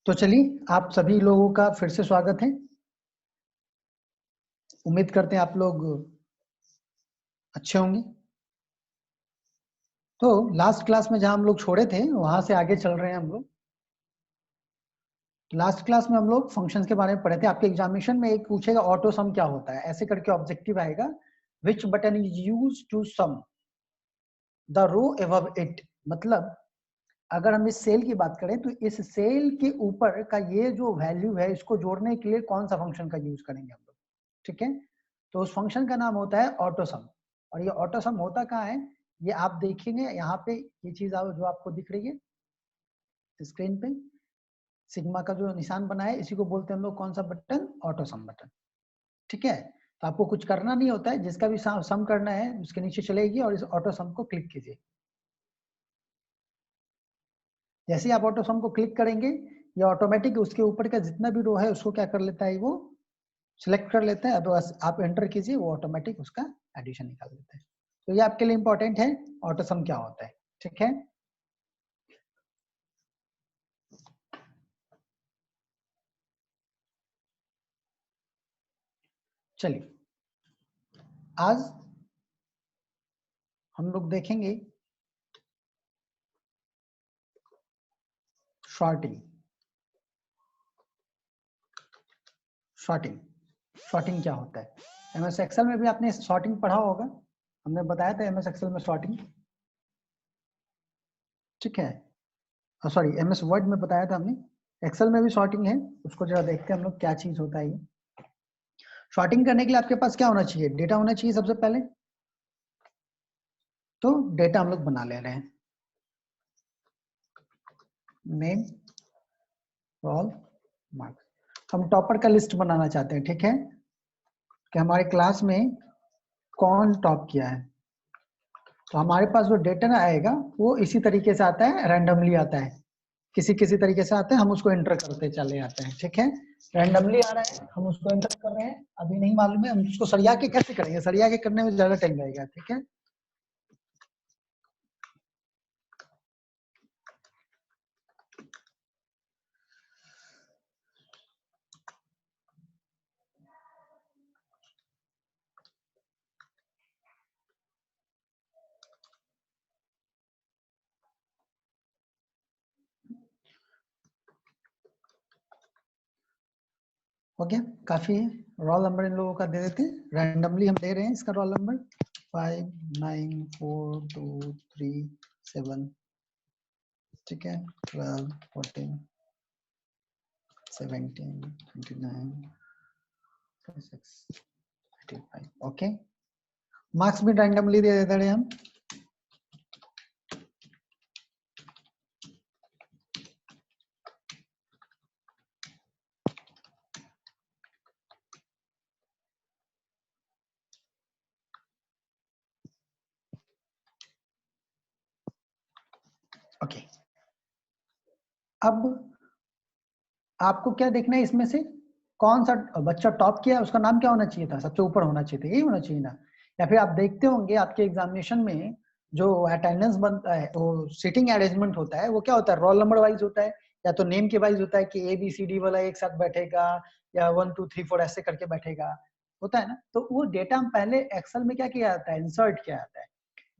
तो चलिए आप सभी लोगों का फिर से स्वागत है। उम्मीद करते हैं आप लोग अच्छे होंगे। तो लास्ट क्लास में जहां हम लोग छोड़े थे वहां से आगे चल रहे हैं हम लोग। लास्ट क्लास में हम लोग फंक्शंस के बारे में पढ़े थे। आपके एग्जामिनेशन में एक पूछेगा ऑटो सम क्या होता है, ऐसे करके ऑब्जेक्टिव आएगा। Which button is use to sum the row above it. मतलब अगर हम इस सेल की बात करें तो इस सेल के ऊपर का ये जो वैल्यू है इसको जोड़ने के लिए कौन सा फंक्शन का यूज करेंगे हम लोग। ठीक है, तो उस फंक्शन का नाम होता है ऑटो सम। और ये ऑटो सम होता कहाँ है, ये आप देखेंगे यहाँ पे ये चीज जो आपको दिख रही है स्क्रीन पे, सिग्मा का जो निशान बना है इसी को बोलते हैं हम लोग कौन सा बटन, ऑटो सम बटन। ठीक है, तो आपको कुछ करना नहीं होता है, जिसका भी सम करना है उसके नीचे चलेगी और इस ऑटो सम को क्लिक कीजिए। जैसे ही आप ऑटो सम को क्लिक करेंगे ये ऑटोमेटिक उसके ऊपर का जितना भी रो है उसको क्या कर लेता है, वो सिलेक्ट कर लेता है। अब बस आप एंटर कीजिए, वो ऑटोमेटिक उसका एडिशन निकाल देता है। तो ये आपके लिए इंपॉर्टेंट है ऑटो सम क्या होता है। ठीक है, चलिए आज हम लोग देखेंगे शॉर्टिंग। शॉर्टिंग शॉर्टिंग क्या होता है। एमएस एक्सेल में भी आपने शॉर्टिंग पढ़ा होगा, हमने बताया था एमएस एक्सेल में शॉर्टिंग। ठीक है, सॉरी एमएस वर्ड में बताया था हमने, एक्सेल में भी शॉर्टिंग है। उसको जरा देखते हैं हम लोग क्या चीज होता है ये। शॉर्टिंग करने के लिए आपके पास क्या होना चाहिए, डेटा होना चाहिए सबसे पहले। तो डेटा हम लोग बना ले रहे हैं, नेम रोल मार्क्स। हम टॉपर का लिस्ट बनाना चाहते हैं। ठीक है, कि हमारे क्लास में कौन टॉप किया है। तो हमारे पास जो डेटा आएगा वो इसी तरीके से आता है, रैंडमली आता है, किसी किसी तरीके से आता है, हम उसको एंटर करते चले जाते हैं। ठीक है, रैंडमली आ रहा है, हम उसको एंटर कर रहे हैं, अभी नहीं मालूम है हम उसको सरिया के कैसे करेंगे, सरिया के करने में ज्यादा टाइम लगेगा। ठीक है, हो गया, काफी है। रोल नंबर इन लोगों का दे देते हैं, रैंडमली हम दे रहे हैं इसका रोल नंबर 594237। ठीक है, 12 14 17 29 26 35। ओके, मार्क्स भी रैंडमली दे देते हैं हम। ओके, अब आपको क्या देखना है इसमें से, कौन सा बच्चा टॉप किया उसका नाम क्या होना चाहिए था, सबसे ऊपर होना चाहिए था, यही होना चाहिए ना। या फिर आप देखते होंगे आपके एग्जामिनेशन में जो अटेंडेंस बनता है, वो सीटिंग अरेंजमेंट होता है, वो क्या होता है, रोल नंबर वाइज होता है या तो नेम के वाइज होता है कि ABCD वाला एक साथ बैठेगा या 1 2 3 4 ऐसे करके बैठेगा, होता है ना। तो वो डेटा हम पहले एक्सेल में क्या किया जाता है, इंसर्ट किया जाता है।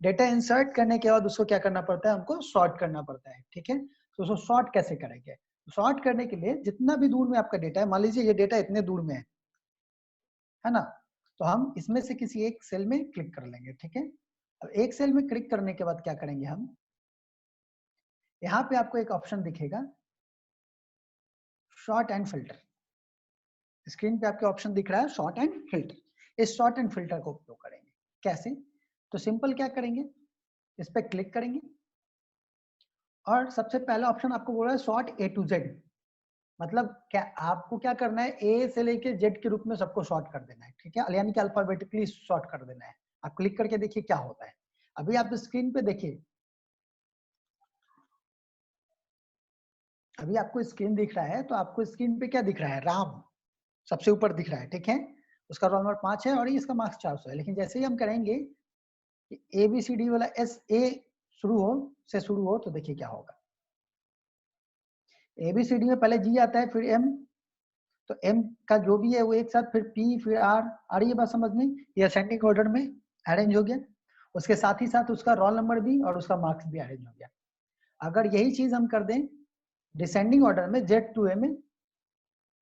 डेटा इंसर्ट करने के बाद उसको क्या करना पड़ता है, हमको सॉर्ट करना पड़ता है। ठीक है, तो उसको सॉर्ट कैसे करेंगे, सॉर्ट करने के लिए जितना भी दूर में आपका डेटा है, मान लीजिए ये डेटा इतने दूर में है ना, तो हम इसमें से किसी एक सेल में क्लिक कर लेंगे। ठीक है, अब एक सेल में क्लिक करने के बाद क्या करेंगे हम, यहाँ पे आपको एक ऑप्शन दिखेगा शॉर्ट एंड फिल्टर। स्क्रीन पे आपके ऑप्शन दिख रहा है शॉर्ट एंड फिल्टर। इस शॉर्ट एंड फिल्टर को उपयोग करेंगे कैसे, तो सिंपल क्या करेंगे, इस पे क्लिक करेंगे और सबसे पहला ऑप्शन आपको बोल रहा है सॉर्ट A to Z। मतलब क्या आपको क्या करना है, ए से लेके जेड के रूप में सबको शॉर्ट कर देना है। ठीक है, यानी कि अल्फाबेटिकली शॉर्ट कर देना है। आप क्लिक करके देखिए क्या होता है। अभी आप स्क्रीन पे देखिए, अभी आपको स्क्रीन दिख रहा है, तो आपको स्क्रीन पे क्या दिख रहा है, राम सबसे ऊपर दिख रहा है। ठीक है, उसका रोल नंबर 5 है और इसका मार्क्स 400 है। लेकिन जैसे ही हम करेंगे कि ABCD वाला SA शुरू हो तो देखिए क्या होगा। ABCD में पहले G आता है फिर M, तो M का जो भी है वो एक साथ फिर P फिर R। आ रही है बात समझ में? ये असेंडिंग ऑर्डर में अरेंज हो गया, उसके साथ ही साथ उसका रोल नंबर भी और उसका मार्क्स भी अरेंज हो गया। अगर यही चीज हम कर दें डिसेंडिंग ऑर्डर में Z to A में,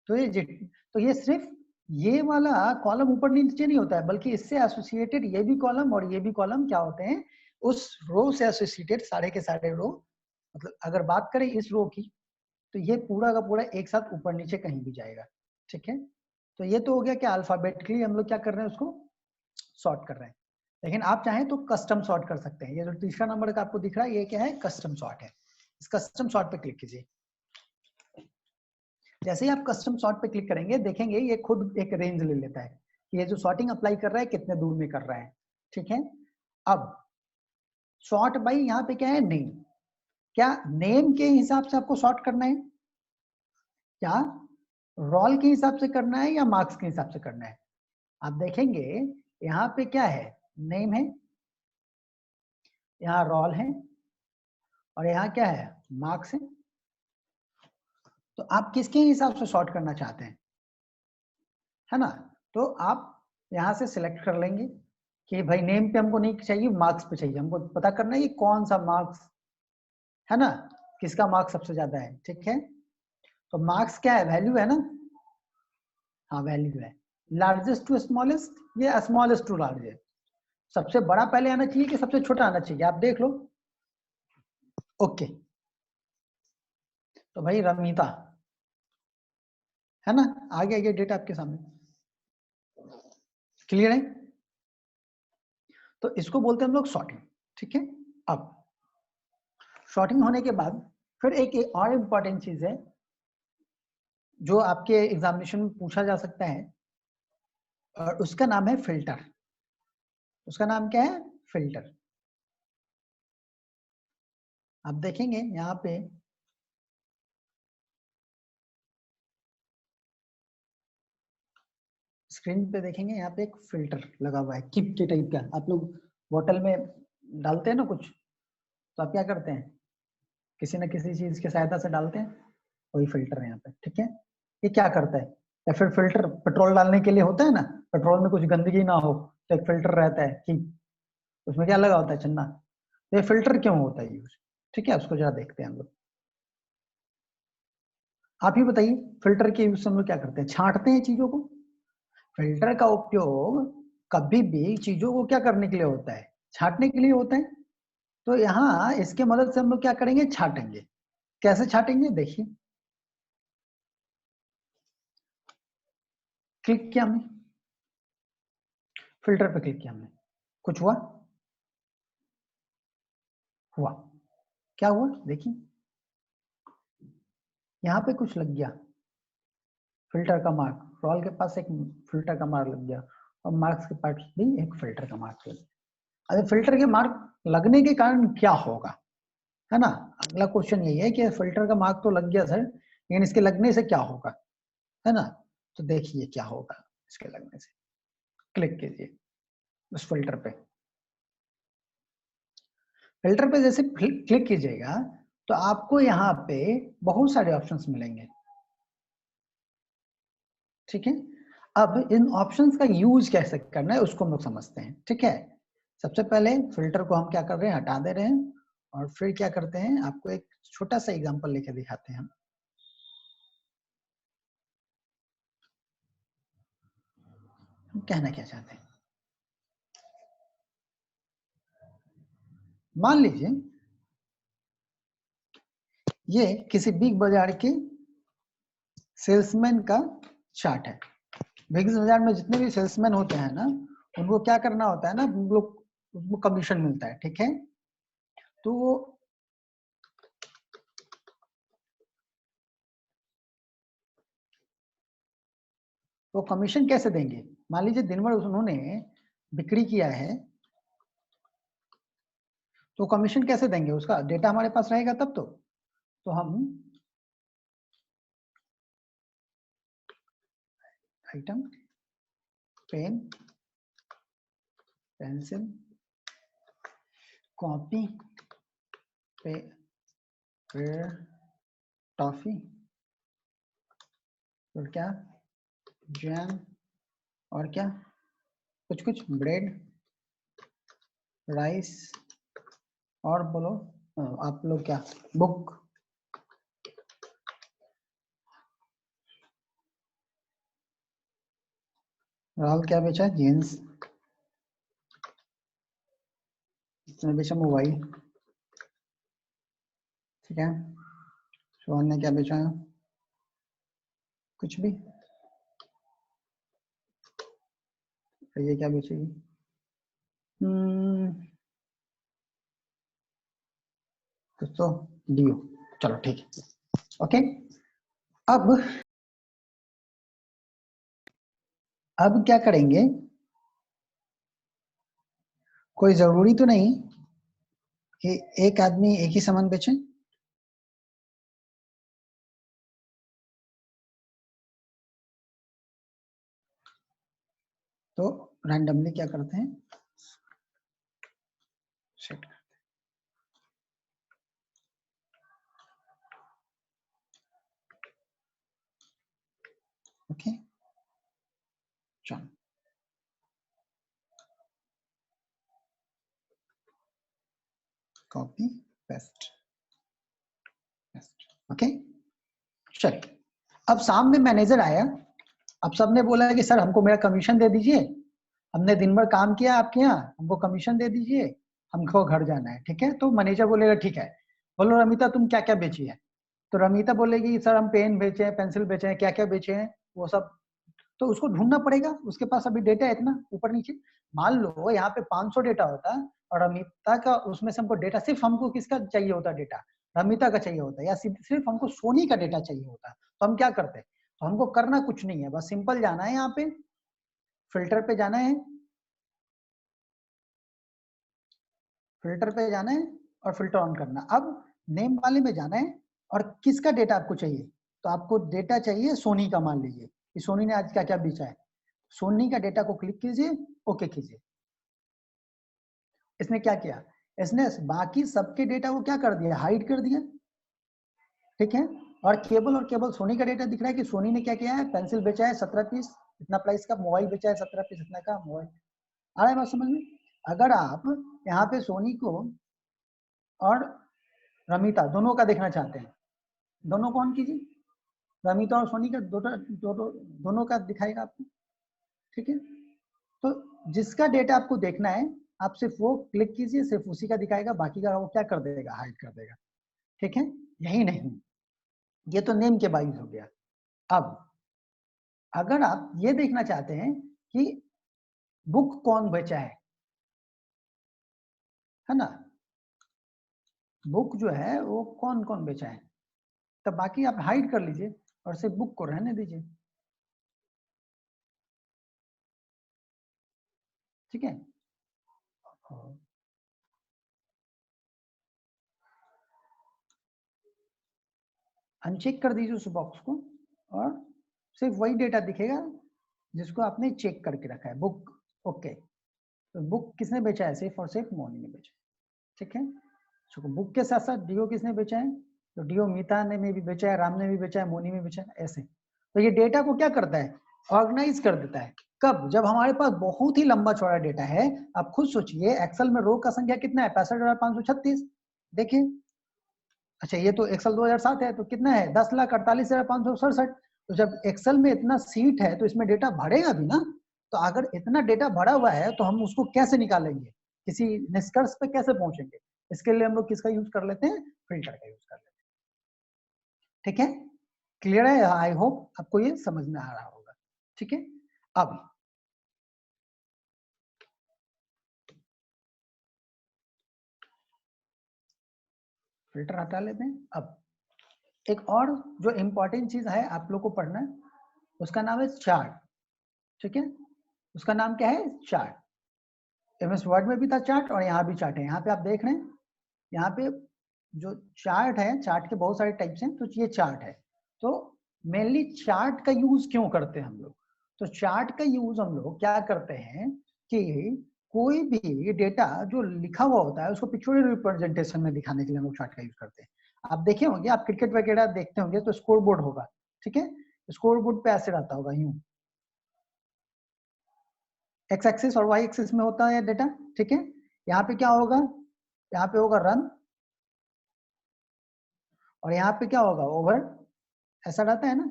तो ये सिर्फ ये वाला कॉलम ऊपर नीचे नहीं होता है, बल्कि इससे एसोसिएटेड ये भी कॉलम और ये भी कॉलम क्या होते हैं, उस रो से एसोसिएटेड सारे के सारे रो। मतलब अगर बात करें इस रो की, तो ये पूरा का पूरा एक साथ ऊपर नीचे कहीं भी जाएगा। ठीक है, तो ये तो हो गया कि अल्फाबेटिकली हम लोग क्या कर रहे हैं, उसको सॉर्ट कर रहे हैं। लेकिन आप चाहें तो कस्टम सॉर्ट कर सकते हैं। ये जो तीसरा नंबर का आपको दिख रहा है, ये क्या है, कस्टम सॉर्ट है। इस कस्टम सॉर्ट पे क्लिक कीजिए। जैसे ही आप कस्टम सॉर्ट पे क्लिक करेंगे, देखेंगे ये खुद एक रेंज ले लेता है कि ये जो सॉर्टिंग अप्लाई कर रहा है कितने दूर में कर रहा है। ठीक है, अब सॉर्ट बाई यहाँ पे क्या है, नेम। क्या नेम के हिसाब से आपको सॉर्ट करना है, क्या रोल के हिसाब से करना है, या मार्क्स के हिसाब से करना है? आप देखेंगे यहाँ पे क्या है, नेम है, यहाँ रोल है, और यहाँ क्या है, मार्क्स है। तो आप किसके हिसाब से सॉर्ट करना चाहते हैं, है ना? तो आप यहाँ से सिलेक्ट कर लेंगे कि भाई नेम पे हमको नहीं चाहिए, मार्क्स पे चाहिए। हमको पता करना है कि कौन सा मार्क्स है ना, किसका मार्क्स सबसे ज्यादा है। ठीक है, तो मार्क्स क्या है, वैल्यू है ना? हाँ वैल्यू है, लार्जेस्ट टू स्मॉलेस्ट, ये स्मॉलेस्ट टू लार्जेस्ट। सबसे बड़ा पहले आना चाहिए कि सबसे छोटा आना चाहिए, आप देख लो। ओके, तो भाई रमीता है ना, आ गया ये डेटा आपके सामने, क्लियर है? तो इसको बोलते हैं हम लोग सॉर्टिंग। ठीक है, अब सॉर्टिंग होने के बाद फिर एक और इम्पॉर्टेंट चीज है जो आपके एग्जामिनेशन में पूछा जा सकता है, और उसका नाम है फिल्टर। उसका नाम क्या है, फिल्टर। आप देखेंगे यहाँ पे स्क्रीन पे, देखेंगे यहाँ पे एक फिल्टर लगा हुआ है किप के टाइप का। आप लोग बोतल में डालते हैं ना कुछ, तो आप क्या करते हैं, किसी न किसी चीज की सहायता से डालते हैं, वही फिल्टर है यहाँ पे। ठीक है, ये क्या करता है, या फिर फिल्टर पेट्रोल डालने के लिए होता है ना, पेट्रोल में कुछ गंदगी ना हो तो एक फिल्टर रहता है कि उसमें क्या लगा होता है, चन्ना। तो ये फिल्टर क्यों होता है यूज? ठीक है, उसको जरा देखते हैं हम लोग। आप ही बताइए, फिल्टर के यूज से हम लोग क्या करते हैं, छांटते हैं चीजों को। फिल्टर का उपयोग कभी भी चीजों को क्या करने के लिए होता है, छांटने के लिए होता है। तो यहाँ इसके मदद से हम लोग क्या करेंगे, छाटेंगे। कैसे छाटेंगे, देखिए, क्लिक किया हमने, फिल्टर पे क्लिक किया हमने, कुछ हुआ? हुआ, क्या हुआ देखिए, यहाँ पे कुछ लग गया, फिल्टर का मार्क। रॉल के पास एक फिल्टर का मार्क लग गया, और मार्क्स के पास भी एक फिल्टर का मार्क लग गया। अरे फिल्टर के मार्क लगने के कारण क्या होगा, है ना? अगला क्वेश्चन यही है कि फिल्टर का मार्क तो लग गया सर, लेकिन इसके लगने से क्या होगा, है ना? तो देखिए क्या होगा इसके लगने से। क्लिक कीजिए उस फिल्टर पे। फिल्टर पे जैसे क्लिक कीजिएगा, तो आपको यहाँ पे बहुत सारे ऑप्शंस मिलेंगे। ठीक है, अब इन ऑप्शंस का यूज कैसे करना है उसको हम लोग समझते हैं। ठीक है, सबसे पहले फिल्टर को हम क्या कर रहे हैं, हटा दे रहे हैं, और फिर क्या करते हैं, आपको एक छोटा सा एग्जांपल लेके दिखाते हैं हम। कहना क्या चाहते हैं, मान लीजिए ये किसी बिग बाजार के सेल्समैन का चार्ट है। बिग बाजार में जितने भी सेल्समैन होते हैं ना, उनको क्या करना होता है ना, उन लोग उनको कमीशन मिलता है। ठीक है, तो वो कमीशन कैसे देंगे? मान लीजिए दिन भर उन्होंने बिक्री किया है, तो कमीशन कैसे देंगे, उसका डेटा हमारे पास रहेगा तब तो हम item, pen, pencil, copy, paper, toffee, और क्या, जैम, और क्या, कुछ ब्रेड, राइस, और बोलो आप लोग क्या, बुक, राहुल क्या बेचा, जीन्स, इसने बेचा मोबाइल, ठीक है। सोहन ने क्या बेचा, कुछ भी। ये क्या बेचेगी, कुछ तो डियो, चलो ठीक है, ओके। अब क्या करेंगे, कोई जरूरी तो नहीं कि एक आदमी एक ही सामान बेचे, तो रैंडमली क्या करते हैं, सेट, ओके, चलो कॉपी पेस्ट, ओके। चलिए, अब सामने मैनेजर आया, अब सबने बोला कि सर हमको मेरा कमीशन दे दीजिए, हमने दिन भर काम किया आपके यहाँ, हमको कमीशन दे दीजिए, हमको घर जाना है, ठीक है। तो मैनेजर बोलेगा ठीक है, बोलो रमिता तुम क्या क्या बेची है, तो रमिता बोलेगी सर हम पेन बेचे हैं, पेंसिल बेचे हैं, क्या क्या बेचे हैं वो सब, तो उसको ढूंढना पड़ेगा, उसके पास अभी डेटा है इतना ऊपर नीचे। मान लो यहाँ पे 500 डेटा होता और रमिता का, उसमें से हमको डेटा सिर्फ हमको किसका चाहिए होता, डेटा रमिता का चाहिए होता, या सिर्फ हमको सोनी का डेटा चाहिए होता, तो हम क्या करते हैं, तो हमको करना कुछ नहीं है, बस सिंपल जाना है यहाँ पे, फिल्टर पे जाना है, फिल्टर पे जाना है और फिल्टर ऑन करना। अब नेम वाले में जाना है और किसका डेटा आपको चाहिए, तो आपको डेटा चाहिए सोनी का, मान लीजिए कि सोनी ने आज क्या क्या बेचा है, सोनी का डेटा को क्लिक कीजिए, ओके कीजिए। इसने क्या किया, इसने बाकी सबके डेटा को क्या कर दिया, हाइड कर दिया, ठीक है। और केवल सोनी का डेटा दिख रहा है कि सोनी ने क्या किया है, पेंसिल बेचा है 17 पीस इतना प्राइस का, मोबाइल बेचा है 17 पीस इतना का मोबाइल। आ रहा है बात समझ में। अगर आप यहाँ पे सोनी को और रमिता दोनों का देखना चाहते हैं, दोनों को ऑन कीजिए, रमिता और सोनी का दोनों का दिखाएगा आपको, ठीक है। तो जिसका डेटा आपको देखना है आप सिर्फ वो क्लिक कीजिए, सिर्फ उसी का दिखाएगा, बाकी का वो क्या कर देगा, हाइड कर देगा, ठीक है। यही नहीं, ये तो नेम के बाइज हो गया। अब अगर आप ये देखना चाहते हैं कि बुक कौन बेचा है ना, बुक जो है वो कौन कौन बेचा है, तब बाकी आप हाइड कर लीजिए और सिर्फ बुक को रहने दीजिए, ठीक है। अनचेक कर दीजिए उस बॉक्स को और सिर्फ वही डेटा दिखेगा जिसको आपने चेक करके रखा है, बुक, ओके। तो बुक किसने बेचा है, सिर्फ और सिर्फ मोनी ने बेचा, ठीक है। तो बुक के साथ साथ डियो किसने बेचा है, तो डियो मीता ने भी बेचा है, राम ने भी बेचा है, मोनी में बेचा है, ऐसे। तो ये डेटा को क्या करता है, ऑर्गेनाइज कर देता है। कब, जब हमारे पास बहुत ही लंबा चौड़ा डेटा है। आप खुद सोचिए, एक्सेल में रो का संख्या कितना है, 65,536, देखिए। अच्छा ये तो एक्सेल 2007 है, तो कितना है, 10,48,567। तो जब एक्सेल में इतना सीट है तो इसमें डेटा भरेगा भी ना, तो अगर इतना डेटा भरा हुआ है तो हम उसको कैसे निकालेंगे, किसी निष्कर्ष पे कैसे पहुंचेंगे, इसके लिए हम लोग किसका यूज कर लेते हैं, फिल्टर का यूज कर लेते हैं, ठीक है। क्लियर है, आई होप आपको ये समझ में आ रहा होगा, ठीक है। अब फिल्टर हटा लेते हैं। अब एक और जो इंपॉर्टेंट चीज है आप लोग को पढ़ना है, उसका नाम है चार्ट, ठीक है। उसका नाम क्या है, चार्ट। एमएस वर्ड में भी था चार्ट और यहाँ भी चार्ट है। यहाँ पे आप देख रहे हैं, यहाँ पे जो चार्ट है, चार्ट के बहुत सारे टाइप्स हैं, तो ये चार्ट है। तो मेनली चार्ट का यूज क्यों करते हैं हम लोग, तो चार्ट का यूज हम लोग क्या करते हैं कि कोई भी डेटा जो लिखा हुआ होता है उसको पिक्चोरियल रिप्रेजेंटेशन में दिखाने के लिए हम लोग चार्ट का यूज करते हैं। आप देखे होंगे, आप क्रिकेट वगैरह देखते होंगे तो स्कोर बोर्ड होगा, ठीक है, स्कोर बोर्ड पे ऐसे रहता होगा यूं, एक्स एक्सिस और वाई एक्सिस में होता है डेटा, ठीक है। यहाँ पे क्या होगा, यहाँ पे होगा रन, और यहाँ पे क्या होगा ओवर, ऐसा रहता है ना,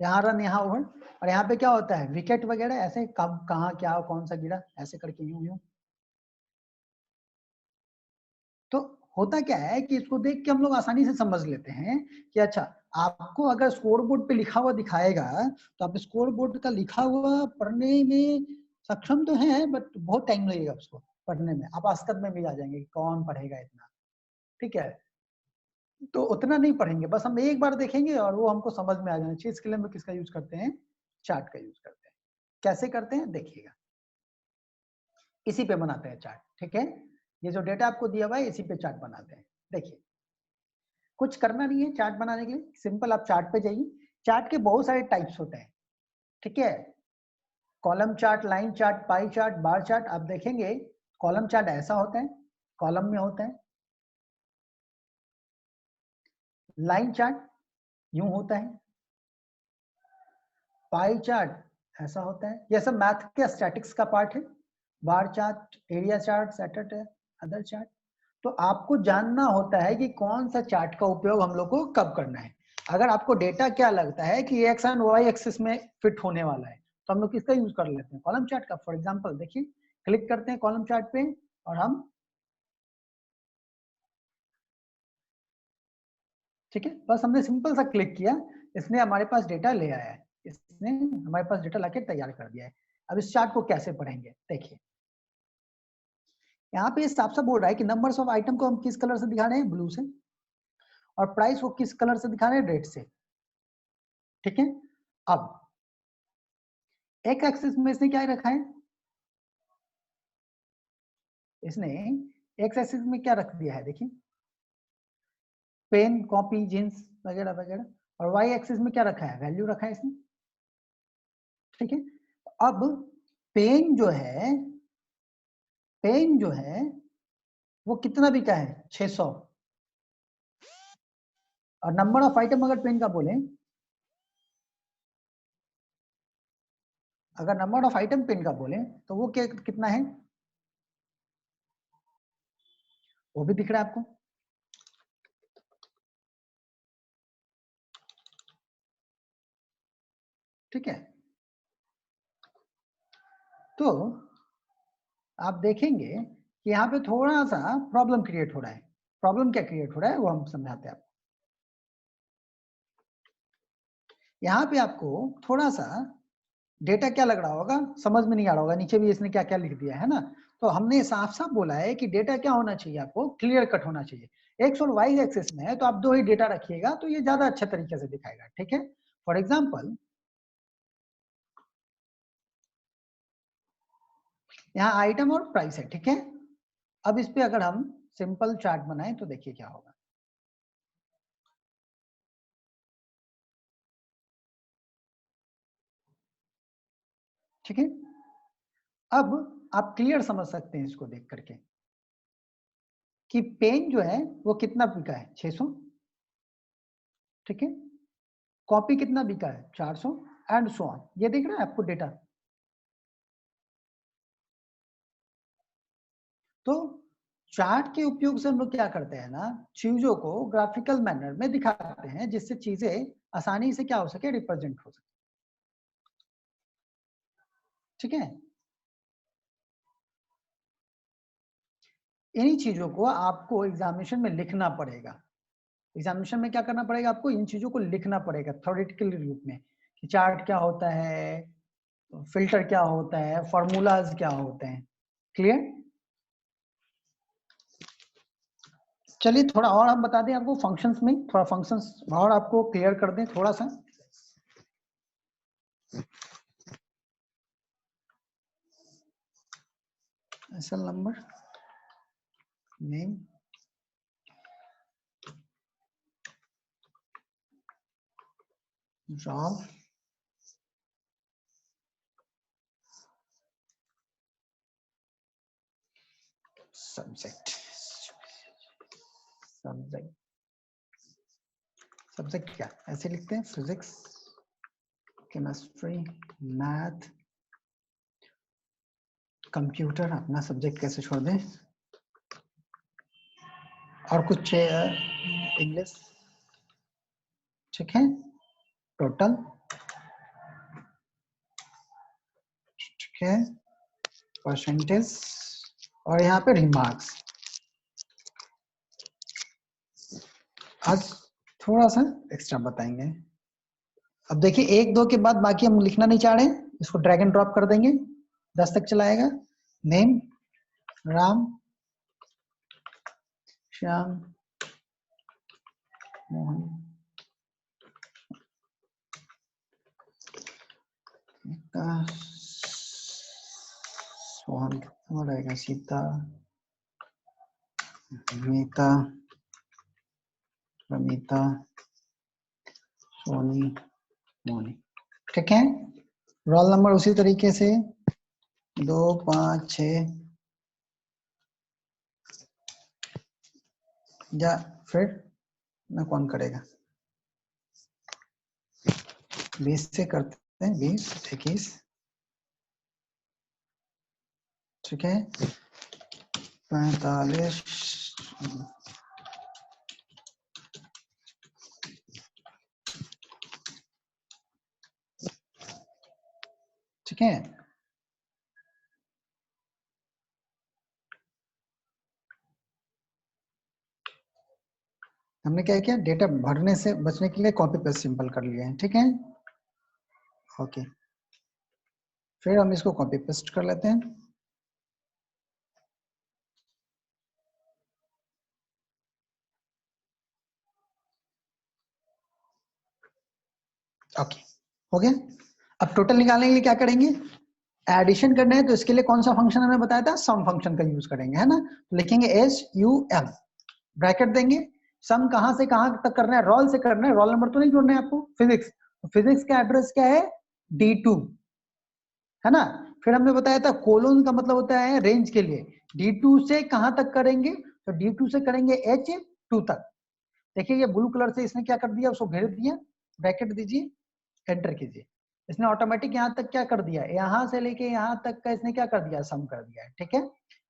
यहाँ रन यहाँ ओवर, और यहाँ पे क्या होता है विकेट वगैरह, ऐसे कब कहाँ क्या कौन सा गिरा, ऐसे करके यूं यूं। तो होता क्या है कि इसको देख के हम लोग आसानी से समझ लेते हैं कि अच्छा, आपको अगर स्कोर बोर्ड पे लिखा हुआ दिखाएगा तो आप स्कोर बोर्ड का लिखा हुआ पढ़ने में सक्षम तो है, बट बहुत टाइम लगेगा उसको पढ़ने में, आप आस्कत में भी आ जाएंगे, कौन पढ़ेगा इतना, ठीक है। तो उतना नहीं पढ़ेंगे, बस हम एक बार देखेंगे और वो हमको समझ में आ जाना चाहिए। इसके लिए हम किसका यूज करते हैं, चार्ट का यूज करते हैं। कैसे करते हैं देखिएगा, इसी पे बनाते हैं चार्ट, ठीक है। ये जो डेटा आपको दिया हुआ है इसी पे चार्ट बनाते हैं। देखिए कुछ करना नहीं है चार्ट बनाने के लिए, सिंपल आप चार्ट पे जाइए। चार्ट के बहुत सारे टाइप्स होते हैं, ठीक है, column chart, line chart, pie chart, bar chart. आप देखेंगे कॉलम चार्ट ऐसा होता है, कॉलम में होता है, लाइन चार्ट यूं होता है, पाई चार्ट ऐसा होता है, ये सब मैथ के स्टैटिक्स का पार्ट है, bar chart, area chart, setup है, अदर चार्ट। तो आपको जानना होता है कि कौन सा चार्ट का उपयोग हम लोग को कब करना है। अगर आपको डेटा क्या लगता है कि एक्स एंड वाई एक्सिस में फिट होने वाला है तो हम लोग किसका यूज कर लेते हैं, कॉलम चार्ट का। फॉर एग्जांपल देखिए, क्लिक करते हैं कॉलम चार्ट पे और हम, ठीक है, बस हमने सिंपल सा क्लिक किया, इसने हमारे पास डेटा ले आया है, इसने हमारे पास डेटा लाके तैयार कर दिया है। अब इस चार्ट को कैसे पढ़ेंगे देखिए, यहाँ पे साफ साफ बोल रहा है कि नंबर्स ऑफ आइटम को हम किस कलर से दिखा रहे हैं, ब्लू से, और प्राइस को किस कलर से दिखा रहे हैं, रेड से, ठीक है। अब एक एक्सिस में इसने क्या रखा है, इसने एक्स एक्सिस में क्या रख दिया है देखिए, पेन, कॉपी, जींस वगैरह वगैरह, और वाई एक्सिस में क्या रखा है, वैल्यू रखा है इसने, ठीक है। अब पेन जो है, पेन जो है वो कितना बिका है, 600, और नंबर ऑफ आइटम अगर पेन का बोले, अगर नंबर ऑफ आइटम पेन का बोले तो वो क्या कितना है, वो भी दिख रहा है आपको, ठीक है। तो आप देखेंगे कि यहाँ पे थोड़ा सा प्रॉब्लम क्रिएट हो रहा है। प्रॉब्लम क्या क्रिएट हो रहा है वो हम समझाते हैं आपको। यहाँ पे आपको थोड़ा सा डेटा क्या लग रहा होगा, समझ में नहीं आ रहा होगा, नीचे भी इसने क्या क्या लिख दिया है ना। तो हमने साफ साफ बोला है कि डेटा क्या होना चाहिए, आपको क्लियर कट होना चाहिए। एक्स और वाई एक्सिस में है तो आप दो ही डेटा रखिएगा तो ये ज्यादा अच्छे तरीके से दिखाएगा, ठीक है। फॉर एग्जाम्पल यहाँ आइटम और प्राइस है, ठीक है। अब इस पे अगर हम सिंपल चार्ट बनाएं तो देखिए क्या होगा, ठीक है। अब आप क्लियर समझ सकते हैं इसको देख करके कि पेन जो है वो कितना बिका है, 600, ठीक है। कॉपी कितना बिका है, 400, एंड सो ऑन। ये दिख रहा है आपको डेटा। तो चार्ट के उपयोग से हम लोग क्या करते हैं ना, चीजों को ग्राफिकल मैनर में दिखाते हैं जिससे चीजें आसानी से क्या हो सके, रिप्रेजेंट हो सके, ठीक है। इन्हीं चीजों को आपको एग्जामिनेशन में लिखना पड़ेगा। एग्जामिनेशन में क्या करना पड़ेगा, आपको इन चीजों को लिखना पड़ेगा थ्योरेटिकल रूप में कि चार्ट क्या होता है, फिल्टर क्या होता है, फॉर्मूलाज क्या होते हैं। क्लियर। चलिए थोड़ा और हम बता दें आपको फंक्शंस में, थोड़ा फंक्शंस और आपको क्लियर कर दें थोड़ा सा। SL number, name, job, subject, subject, subject क्या ऐसे लिखते हैं, फिजिक्स, केमिस्ट्री, मैथ, कंप्यूटर, अपना सब्जेक्ट कैसे छोड़ दें, और कुछ इंग्लिश, ठीक है, टोटल, ठीक है, परसेंटेज, और यहाँ पे रिमार्क्स। आज थोड़ा सा एक्स्ट्रा बताएंगे। अब देखिए 1 2 के बाद बाकी हम लिखना नहीं चाह रहे हैं, इसको ड्रैग एंड ड्रॉप कर देंगे, 10 तक चलाएगा। नेम राम, श्याम, मोहन, सोहन, कितना रहेगा, सीता, मीता, रमिता, सोनी, मोनी, ठीक है। रोल नंबर उसी तरीके से 2 5 6, या फिर ना कौन करेगा, 20 से करते हैं, 20 21, ठीक है, 45, ठीक है। हमने क्या किया, डेटा भरने से बचने के लिए कॉपी पेस्ट सिंपल कर लिए हैं, ठीक है, ओके। फिर हम इसको कॉपी पेस्ट कर लेते हैं, ओके, हो गया। अब टोटल निकालने के लिए क्या करेंगे, एडिशन करना है तो इसके लिए कौन सा फंक्शन हमें बताया था, सम फंक्शन का यूज करेंगे, है ना। तो लिखेंगे SUM, ब्रैकेट देंगे, सम कहां से कहां तक करना है, रोल से करना है, रोल नंबर तो नहीं जोड़ना है आपको, फिजिक्स, तो फिजिक्स का एड्रेस क्या है, D2, है ना। फिर हमने बताया था कोलोन का मतलब होता है रेंज के लिए, D2 से कहां तक करेंगे, तो D2 से करेंगे H2 तक। देखिए ये ब्लू कलर से इसने क्या कर दिया, उसको घेर दिया, ब्रैकेट दीजिए, एंटर कीजिए, इसने ऑटोमेटिक यहाँ तक क्या कर दिया, यहाँ से लेके यहाँ तक का इसने क्या कर दिया, सम कर दिया है, ठीक है।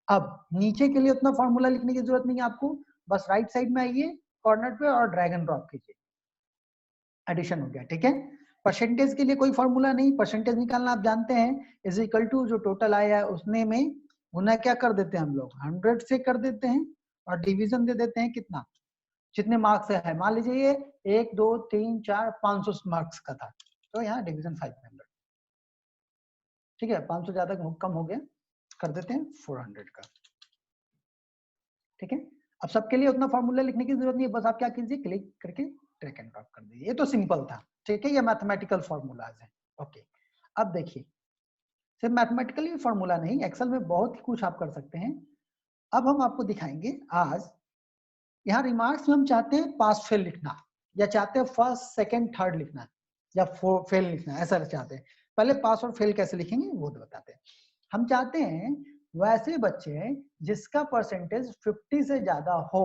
अब नीचे के लिए उतना फॉर्मूला लिखने की जरूरत नहीं है आपको, बस राइट साइड में आइए कॉर्नर पे और ड्रैग एंड ड्रॉप कीजिए, एडिशन हो गया, ठीक है। परसेंटेज के लिए कोई फॉर्मूला नहीं, परसेंटेज निकालना आप जानते हैं, इज इक्वल टू जो टोटल आया है उसने में गुना क्या कर देते हैं हम लोग, 100 से कर देते हैं, और डिवीजन दे देते हैं कितना, जितने मार्क्स है, मान लीजिए ये 1 2 3 4 500 मार्क्स का था, तो यहाँ डिवीजन 500, ठीक है, 500 ज्यादा कम हो गया, कर देते हैं 400 का, ठीक है। अब सबके लिए उतना फॉर्मूला लिखने की जरूरत नहीं है, बस आप क्या कीजिए, क्लिक करके ड्रैग एंड ड्रॉप कर दीजिए, ये तो सिंपल था, ठीक है, ये मैथमेटिकल फॉर्मूलाज है, ओके। अब देखिए सिर्फ मैथमेटिकल फॉर्मूला नहीं, एक्सेल में बहुत कुछ आप कर सकते हैं। अब हम आपको दिखाएंगे आज, यहाँ रिमार्क्स में हम चाहते हैं पास फेल लिखना, या चाहते हैं फर्स्ट सेकंड थर्ड लिखना, या फेल लिखना, ऐसा चाहते हैं। पहले पास और फेल कैसे लिखेंगे वो तो बताते हैं। हम चाहते हैं वैसे बच्चे जिसका परसेंटेज 50 से ज्यादा हो,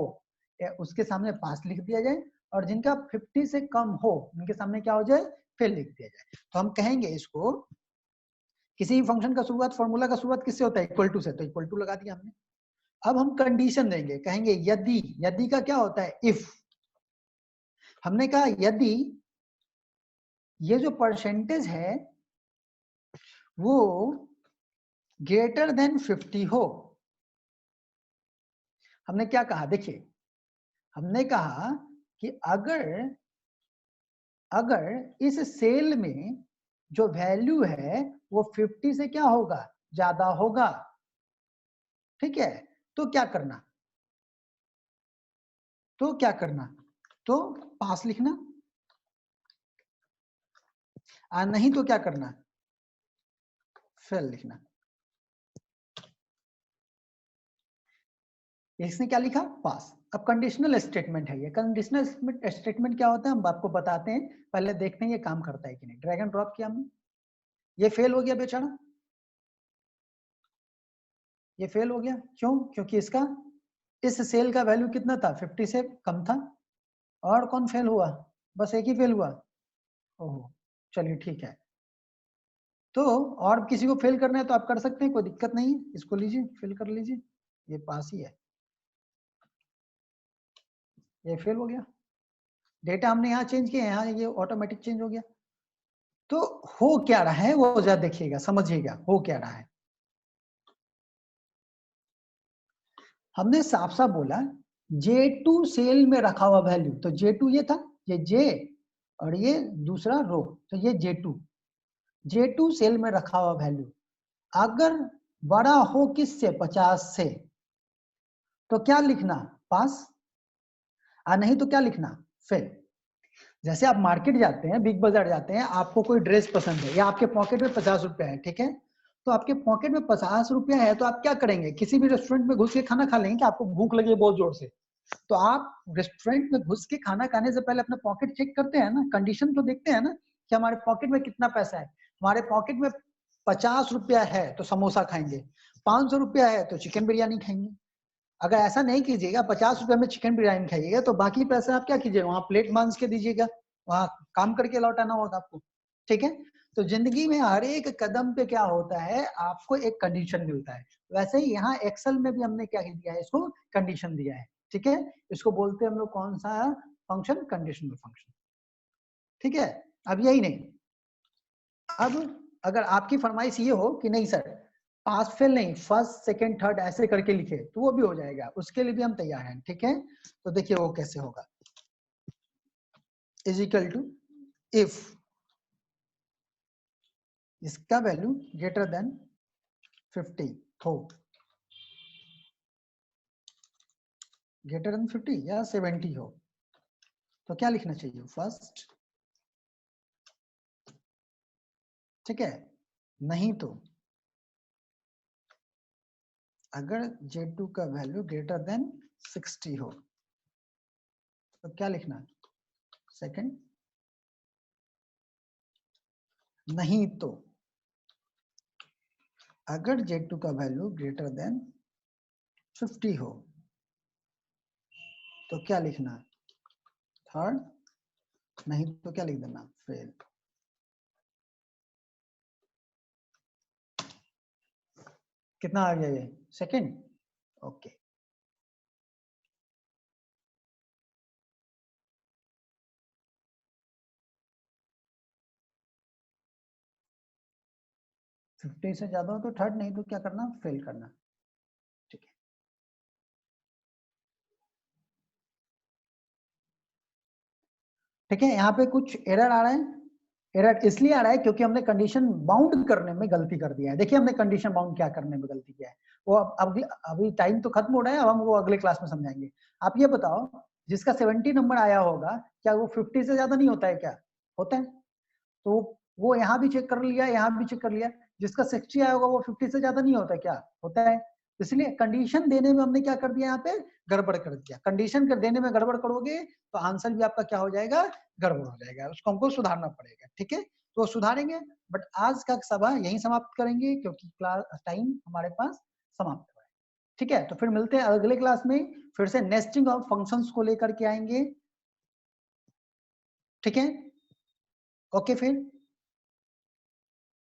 उसके सामने पास लिख दिया जाए, और जिनका 50 से कम हो उनके सामने क्या हो जाए, फेल लिख दिया जाए। तो हम कहेंगे इसको, किसी भी फंक्शन का शुरुआत, फॉर्मूला का शुरुआत किससे होता है, इक्वल टू से, तो इक्वल टू लगा दिया हमने। अब हम कंडीशन देंगे, कहेंगे यदि, यदि का क्या होता है, इफ। हमने कहा यदि ये जो परसेंटेज है वो ग्रेटर देन 50 हो। हमने क्या कहा, देखिए हमने कहा कि अगर अगर इस सेल में जो वैल्यू है वो 50 से क्या होगा, ज्यादा होगा, ठीक है, तो क्या करना, तो क्या करना, तो पास लिखना, नहीं तो क्या करना, फेल लिखना। इसने क्या लिखा, पास। अब कंडीशनल स्टेटमेंट है ये, कंडीशनल स्टेटमेंट क्या होता है हम आपको बताते हैं, पहले देखते हैं ये काम करता है कि नहीं। ड्रैग एंड ड्रॉप किया हमने, ये फेल हो गया बेचारा, ये फेल हो गया, क्यों, क्योंकि इसका इस सेल का वैल्यू कितना था? 50 से कम था। और कौन फेल हुआ? बस एक ही फेल हुआ। ओहो, चलिए ठीक है। तो और किसी को फेल करना है तो आप कर सकते हैं, कोई दिक्कत नहीं है। इसको लीजिए, फेल कर लीजिए, ये पास ही है, ये फेल हो गया। डेटा हमने यहाँ चेंज किया, यहाँ ये ऑटोमेटिक चेंज हो गया। तो हो क्या रहा है वो जरा देखिएगा, समझिएगा हो क्या रहा है। हमने साफ साफ बोला J2 सेल में रखा हुआ वैल्यू, तो J2 ये था, ये J और ये दूसरा रो, तो ये J2 सेल में रखा हुआ वैल्यू अगर बड़ा हो किससे? 50 से, तो क्या लिखना? पास। और नहीं तो क्या लिखना? फेल। जैसे आप मार्केट जाते हैं, बिग बाजार जाते हैं, आपको कोई ड्रेस पसंद है या आपके पॉकेट में 50 रुपया है, ठीक है, तो आपके पॉकेट में 50 रुपया है, तो आप क्या करेंगे? किसी भी रेस्टोरेंट में घुस के खाना खा लेंगे कि आपको भूख लगी है बहुत जोर से, तो आप रेस्टोरेंट में घुस के खाना खाने से पहले अपना पॉकेट चेक करते हैं ना, कंडीशन तो देखते हैं ना कि हमारे पॉकेट में कितना पैसा है। हमारे पॉकेट में 50 रुपया है तो समोसा खाएंगे, 500 रुपया है तो चिकन बिरयानी खाएंगे। अगर ऐसा नहीं कीजिएगा, 50 रुपए में चिकन बिरयानी खाइएगा, तो बाकी पैसा आप क्या कीजिएगा? वहां प्लेट मांज के दीजिएगा, वहां काम करके लौटाना होगा आपको, ठीक है। तो जिंदगी में हर एक कदम पे क्या होता है, आपको एक कंडीशन मिलता है। वैसे ही यहाँ एक्सेल में भी हमने क्या दिया है, इसको कंडीशन दिया है, ठीक है। इसको बोलते हैं हम लोग कौन सा फंक्शन? कंडीशनल फंक्शन, ठीक है। अब यही नहीं, अब अगर आपकी फरमाइश ये हो कि नहीं सर पास फेल नहीं, फर्स्ट सेकंड थर्ड ऐसे करके लिखे, तो वो भी हो जाएगा, उसके लिए भी हम तैयार हैं, ठीक है। तो देखिए वो कैसे होगा, इज इक्वल टू इफ इसका वैल्यू ग्रेटर देन 50 हो, ग्रेटर देन 50 या 70 हो, तो क्या लिखना चाहिए? फर्स्ट, ठीक है। नहीं तो अगर J2 का वैल्यू ग्रेटर देन 60 हो, तो क्या लिखना? सेकंड। नहीं तो अगर J2 का वैल्यू ग्रेटर देन 50 हो, तो क्या लिखना? थर्ड। नहीं तो क्या लिख देना? फेल। कितना आ गया ये? Second, okay. फिफ्टी से ज्यादा हो तो थर्ड, नहीं तो क्या करना? फेल करना, ठीक है। ठीक है, यहाँ पे कुछ एरर आ रहा है। एरर इसलिए आ रहा है क्योंकि हमने कंडीशन बाउंड करने में गलती कर दिया है। देखिए हमने कंडीशन बाउंड क्या करने में गलती किया है, वो अब अभी टाइम तो खत्म हो रहा है, अब हम वो अगले क्लास में समझाएंगे। आप ये बताओ, जिसका 70 नंबर आया होगा, क्या वो 50 से ज्यादा नहीं होता है? क्या होता है? तो वो यहाँ भी चेक कर लिया, यहाँ भी चेक कर लिया, जिसका 60 आया होगा वो 50 से ज्यादा नहीं होता? क्या होता है? इसलिए कंडीशन देने में हमने क्या कर दिया? यहाँ पे गड़बड़ कर दिया। कंडीशन कर देने में गड़बड़ करोगे तो आंसर भी आपका क्या हो जाएगा? गड़बड़ हो जाएगा, उसको हमको सुधारना पड़ेगा, ठीक है। तो सुधारेंगे, बट आज का सभा यहीं समाप्त करेंगे क्योंकि क्लास टाइम हमारे पास समाप्त हुआ है, ठीक है। तो फिर मिलते हैं अगले क्लास में, फिर से नेस्टिंग ऑफ फंक्शंस को लेकर के आएंगे, ठीक है। ओके फिर